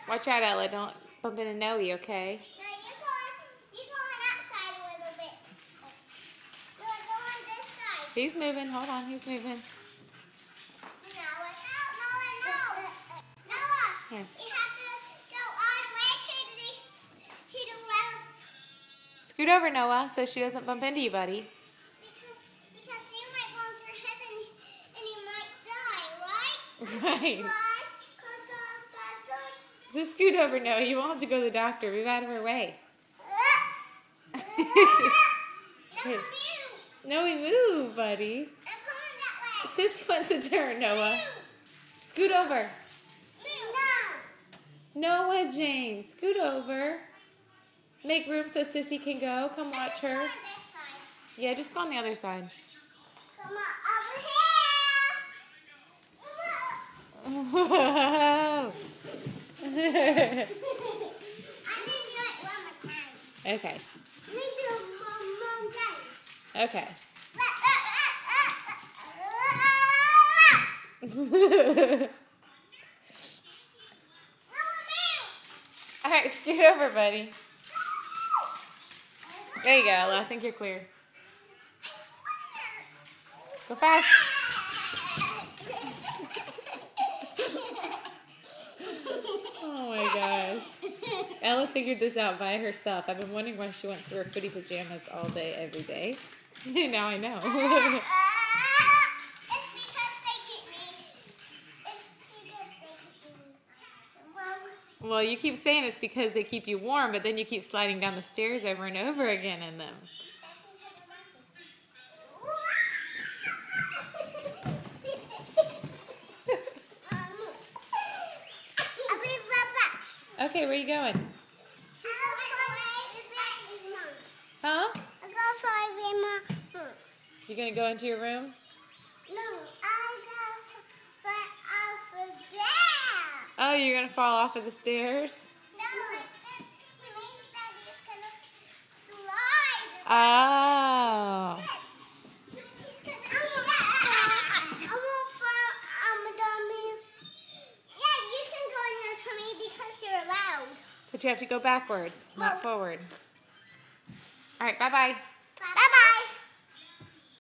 Watch out, Ella. Don't bump into Noe, okay? No, you go on that side a little bit. No, go on this side. He's moving. Hold on. He's moving. Noah, Noah, Here. you have to go all the way to the left. Scoot over, Noah, so she doesn't bump into you, buddy. Because you might bump your head and you might die, right? Right. Just scoot over, Noah. You won't have to go to the doctor. Move out of her way. Noah, move. Noe, move, buddy. I'm coming that way. Sis wants to turn, Noah. Scoot over. Noah, James, scoot over. Make room so Sissy can go. Come watch her. Yeah, just go on the other side. Come on over here. Whoa. I need to do it one more time. Okay. I need to do it one more time. Okay. All right, scoot over, buddy. There you go, Ella. I think you're clear. Go fast. Oh my gosh. Ella figured this out by herself. I've been wondering why she wants to wear footy pajamas all day, every day. Now I know. It's because they keep me. Well, you keep saying it's because they keep you warm, but then you keep sliding down the stairs over and over again in them. I'll be right back. Okay, where are you going? Huh? You gonna go into your room? Oh, you're gonna fall off of the stairs? Oh. But you have to go backwards, not forward. All right, bye-bye.